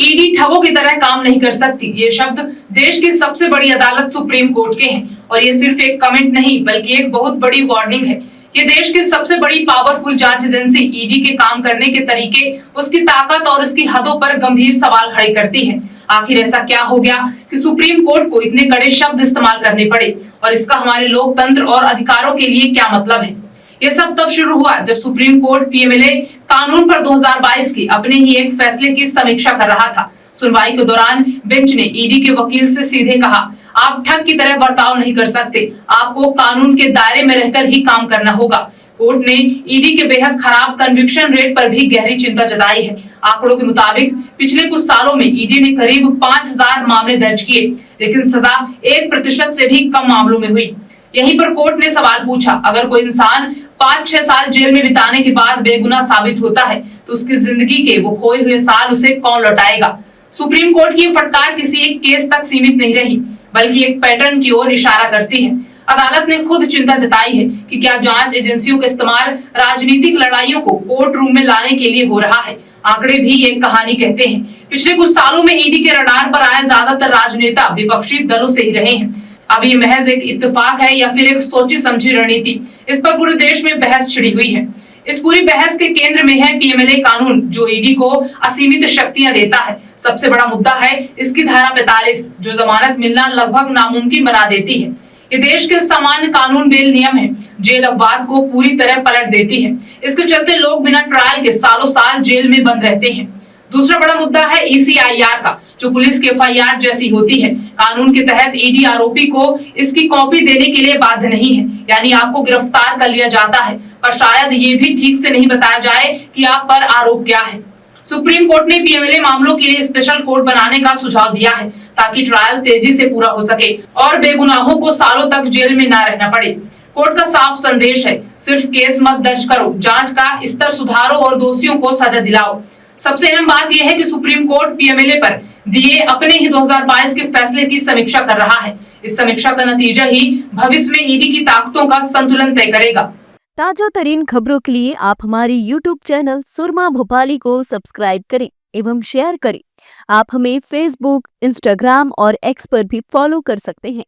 ED ठगों की तरह काम नहीं कर सकती। ये शब्द देश की सबसे बड़ी अदालत सुप्रीम कोर्ट के हैं और ये सिर्फ एक कमेंट नहीं बल्कि एक बहुत बड़ी वार्निंग है। ये देश की सबसे बड़ी पावरफुल जांच एजेंसी ईडी के काम करने के तरीके, उसकी ताकत और उसकी हदों पर गंभीर सवाल खड़े करती है। आखिर ऐसा क्या हो गया कि सुप्रीम कोर्ट को इतने कड़े शब्द इस्तेमाल करने पड़े और इसका हमारे लोकतंत्र और अधिकारों के लिए क्या मतलब है? ये सब तब शुरू हुआ जब सुप्रीम कोर्ट पीएमएलए कानून पर 2022 के अपने ही एक फैसले की समीक्षा कर रहा था। सुनवाई के दौरान बेंच ने ईडी के वकील से सीधे कहा, आप ठग की तरह बर्ताव नहीं कर सकते, आपको कानून के दायरे में रहकर ही काम करना होगा। कोर्ट ने ईडी के बेहद खराब कन्विक्शन रेट पर भी गहरी चिंता जताई है। आंकड़ों के मुताबिक पिछले कुछ सालों में ईडी ने करीब 5000 मामले दर्ज किए, लेकिन सजा 1% से भी कम मामलों में हुई। यहीं पर कोर्ट ने सवाल पूछा, अगर कोई इंसान 5-6 साल जेल में बिताने के बाद बेगुनाह साबित होता है तो उसकी जिंदगी के वो खोए हुए साल उसे कौन लौटाएगा? सुप्रीम कोर्ट की फटकार किसी एक केस तक सीमित नहीं रही बल्कि एक पैटर्न की ओर इशारा करती है। अदालत ने खुद चिंता जताई है कि क्या जांच एजेंसियों का इस्तेमाल राजनीतिक लड़ाइयों को कोर्ट रूम में लाने के लिए हो रहा है। आंकड़े भी एक कहानी कहते हैं। पिछले कुछ सालों में ईडी के रडार पर आए ज्यादातर राजनेता विपक्षी दलों से ही रहे हैं। अब ये महज एक इत्तेफाक है या फिर एक सोची समझी रणनीति, इस पर पूरे देश में बहस छिड़ी हुई है। इस पूरी बहस के केंद्र में है पीएमएलए कानून, जो ईडी को असीमित शक्तियां देता है। सबसे बड़ा मुद्दा है इसकी धारा 45, जो जमानत मिलना लगभग नामुमकिन बना देती है। ये देश के सामान्य कानून बेल नियम है, जेल अपवाद को पूरी तरह पलट देती है। इसके चलते लोग बिना ट्रायल के सालों साल जेल में बंद रहते हैं। दूसरा बड़ा मुद्दा है ईसीआईआर का, जो पुलिस के एफआईआर जैसी होती है। कानून के तहत ईडी आरोपी को इसकी कॉपी देने के लिए बाध्य नहीं है, यानी आपको गिरफ्तार कर लिया जाता है पर शायद ये भी ठीक से नहीं बताया जाए कि आप पर आरोप क्या है। सुप्रीम कोर्ट ने पीएमएलए मामलों के लिए स्पेशल कोर्ट बनाने का सुझाव दिया है ताकि ट्रायल तेजी से पूरा हो सके और बेगुनाहों को सालों तक जेल में न रहना पड़े। कोर्ट का साफ संदेश है, सिर्फ केस मत दर्ज करो, जांच का स्तर सुधारो और दोषियों को सजा दिलाओ। सबसे अहम बात यह है कि सुप्रीम कोर्ट पीएमएलए पर दिए अपने ही 2022 के फैसले की समीक्षा कर रहा है। इस समीक्षा का नतीजा ही भविष्य में ईडी की ताकतों का संतुलन तय करेगा। ताजा तरीन खबरों के लिए आप हमारे YouTube चैनल सुरमा भोपाली को सब्सक्राइब करें एवं शेयर करें। आप हमें Facebook, Instagram और X पर भी फॉलो कर सकते हैं।